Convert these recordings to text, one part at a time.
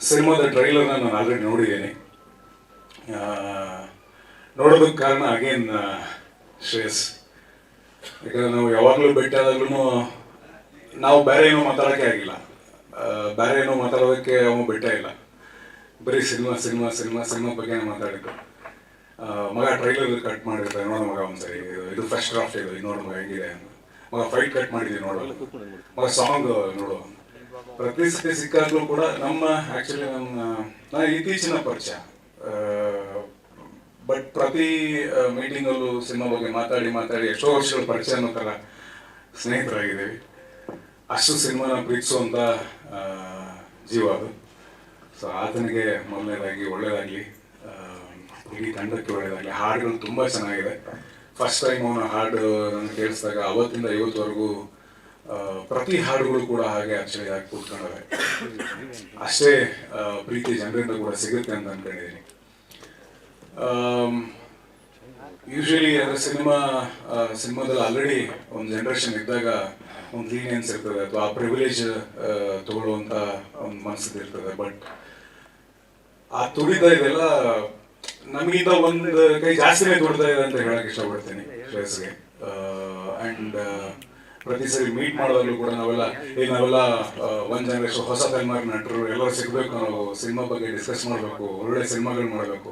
ಸಿನಿಮಾದ ಟ್ರೈಲರ್ನ ನಾನು ಆಲ್ರೆಡಿ ನೋಡಿದ್ದೀನಿ. ನೋಡೋದಕ್ಕೆ ಕಾರಣ ಅಗೇನ್ ಶ್ರೇಯಸ್. ಯಾಕಂದರೆ ನಾವು ಯಾವಾಗಲೂ ಭೇಟಿಯಾದಾಗ್ಲೂ ನಾವು ಬೇರೆ ಏನೋ ಮಾತಾಡೋಕ್ಕೆ ಆಗಿಲ್ಲ, ಬೇರೆ ಏನೋ ಮಾತಾಡೋದಕ್ಕೆ ಅವನು ಭೇಟೇ ಇಲ್ಲ, ಬರೀ ಸಿನಿಮಾ ಬಗ್ಗೆ ಮಾತಾಡಿದ್ದು. ಮಗ ಟ್ರೈಲರ್ ಕಟ್ ಮಾಡಿರ್ತಾರೆ, ನೋಡೋ ಮಗ ಒಂದ್ಸರಿ ಇದು ಫಸ್ಟ್ ಡ್ರಾಫ್ಟ್ ಇದು ನೋಡೋ ಮಗ ಹೆಂಗಿದೆ ಅಂತ. ಮಗ ಫೈಟ್ ಕಟ್ ಮಾಡಿದ್ದೀವಿ ನೋಡೋ, ಮಗ ಸಾಂಗ್ ನೋಡೋ. ಪ್ರತಿ ಸತಿ ಸಿಕ್ಕಾಗಲೂ ಕೂಡ ಆ್ಯಕ್ಚುಲಿ ನನ್ನ ಇತ್ತೀಚಿನ ಪರಿಚಯ, ಬಟ್ ಪ್ರತಿ ಮೀಟಿಂಗಲ್ಲೂ ಸಿನಿಮಾ ಬಗ್ಗೆ ಮಾತಾಡಿ ಎಷ್ಟೋ ವರ್ಷಗಳ ಪರಿಚಯ ಅನ್ನೋ ಥರ ಸ್ನೇಹಿತರಾಗಿದ್ದೀವಿ. ಅಷ್ಟು ಸಿನಿಮಾನ ಪ್ರೀತಿಸುವಂಥ ಜೀವ ಅದು. ಸೊ ಆತನಿಗೆ ಮೊದಲನೇದಾಗಿ ಒಳ್ಳೆಯದಾಗಲಿ, ಇಡೀ ತಂಡಕ್ಕೆ ಒಳ್ಳೆಯದಾಗಲಿ. ಹಾಡುಗಳು ತುಂಬ ಚೆನ್ನಾಗಿದೆ. ಫಸ್ಟ್ ಟೈಮ್ ಅವನ ಹಾಡು ನನಗೆ ಕೇಳಿಸಿದಾಗ ಅವತ್ತಿಂದ ಇವತ್ತುವರೆಗೂ ಪ್ರತಿ ಹಾಡುಗಳು ಕೂಡ ಹಾಗೆ ಅಚ್ಚಳಿಯಾಗಿ ಕೂತ್ಕೊಂಡವೆ. ಅಷ್ಟೇ ಪ್ರೀತಿ ಜನರಿಂದ ಕೂಡ ಸಿಗುತ್ತೆ ಅಂತ ಅಂದ್ಕೊಂಡಿದ್ದೀನಿ. ಯೂಶಲಿ ಅಂದರೆ ಸಿನಿಮಾದಲ್ಲಿ ಆಲ್ರೆಡಿ ಒಂದು ಜನ್ರೇಷನ್ ಇದ್ದಾಗ ಒಂದು ಲೀನಿಯನ್ಸ್ ಇರ್ತದೆ, ಅಥವಾ ಆ ಪ್ರಿವಿಲೇಜ್ ತಗೊಳ್ಳುವಂಥ ಒಂದು ಮನಸ್ಸಿದ್ದು ಇರ್ತದೆ. ಬಟ್ ಆ ತುಡಿತ ಇದೆಲ್ಲ ನಮಗಿಂತ ಒಂದು ಕೈ ಜಾಸ್ತಿನೇ ತುಡಿತಾ ಇದೆ ಅಂತ ಹೇಳಕ್ಕೆ ಇಷ್ಟಪಡ್ತೀನಿ ಶ್ರೇಯಸ್ಗೆ. ಆ್ಯಂಡ್ ಪ್ರತಿ ಸರಿ ಮೀಟ್ ಮಾಡೋದಾಗಲೂ ಕೂಡ ನಾವೆಲ್ಲ ಒಂದು ಜನರೇಷನ್ ಹೊಸ ತಲೆಮಾರು ನಟರು ಎಲ್ಲರೂ ಸಿಗಬೇಕು, ನಾವು ಸಿನಿಮಾ ಬಗ್ಗೆ ಡಿಸ್ಕಸ್ ಮಾಡಬೇಕು, ಒಳ್ಳೆ ಸಿನಿಮಾಗಳು ಮಾಡಬೇಕು,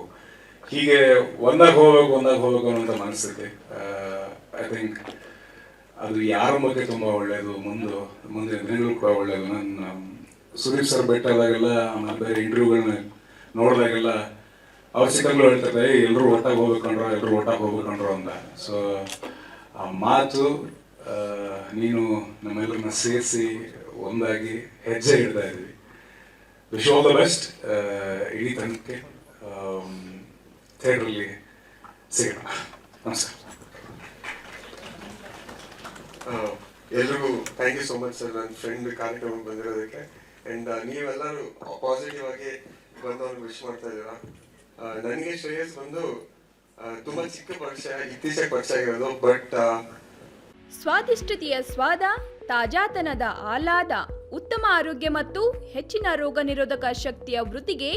ಹೀಗೆ ಒಂದಾಗ ಹೋಗ್ಬೇಕು ಅನ್ನೋಂಥ ಮನಸ್ಥಿತಿ. ಐ ಥಿಂಕ್ ಅದು ಯಾರ ಬಗ್ಗೆ ತುಂಬ ಒಳ್ಳೆಯದು, ಮುಂದಿನ ದಿನಗಳು ಕೂಡ ಒಳ್ಳೆಯದು. ನಾನು ಸುದೀಪ್ ಸರ್ ಭೇಟಿಯಾದಾಗೆಲ್ಲ, ಆಮೇಲೆ ಬೇರೆ ಇಂಟರ್ವ್ಯೂಗಳನ್ನ ನೋಡಿದಾಗೆಲ್ಲ ಅವ್ರ ಸಿಕ್ಕಂಗಳು ಹೇಳ್ತಾರೆ, ಎಲ್ಲರೂ ಒಟ್ಟಾಗಿ ಹೋಗ್ಬೇಕಂಡ್ರು ಅಂತ. ಸೊ ಆ ಮಾತು ನೀನು ನಮ್ಮೆಲ್ಲರನ್ನ ಸೇರಿಸಿ ಒಂದಾಗಿ ಹೆಜ್ಜೆ ಇಡ್ತಾ ಇದ್ವಿ. ವಿಶ್ ಆಲ್ ದ ಬೆಸ್ಟ್ ಇಡೀ ತಂಡಕ್ಕೆ. ಥಿಯೇಟ್ರಲ್ಲಿ ಸಿಗೋಣ. ನಮಸ್ಕಾರ. ಎಲ್ರಿಗೂ thank you so much sir, ನನ್ನ ಫ್ರೆಂಡ್ ಕಾರ್ಯಕ್ರಮಕ್ಕೆ ಬಂದಿರೋದಕ್ಕೆ. ಆ್ಯಂಡ್ ನೀವೆಲ್ಲರೂ ಪಾಸಿಟಿವ್ ಆಗಿ ಬಂದು ಅವ್ರಿಗೆ ವಿಶ್ ಮಾಡ್ತಾ ಇದ್ದೀರಾ. ನನಗೆ ಶ್ರೇಯಸ್ ಬಂದು ತುಂಬ ಚಿಕ್ಕ ಪರಿಚಯ, ಇತ್ತೀಚೆಗೆ ಪರಿಚಯ ಆಗಿರೋದು. ಬಟ್ ಸ್ವಾದಿಷ್ಟತೆಯ ಸ್ವಾದ, ತಾಜಾತನದ ಆಹ್ಲಾದ, ಉತ್ತಮ ಆರೋಗ್ಯ ಮತ್ತು ಹೆಚ್ಚಿನ ರೋಗ ನಿರೋಧಕ ಶಕ್ತಿಯ ವೃದ್ಧಿಗೆ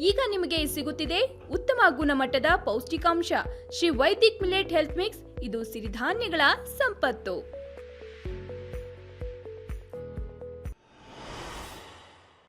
ಈಗ ನಿಮಗೆ ಸಿಗುತ್ತಿದೆ ಉತ್ತಮ ಗುಣಮಟ್ಟದ ಪೌಷ್ಟಿಕಾಂಶ Shri Vaidik millet health mix. ಇದು ಸಿರಿಧಾನ್ಯಗಳ ಸಂಪತ್ತು.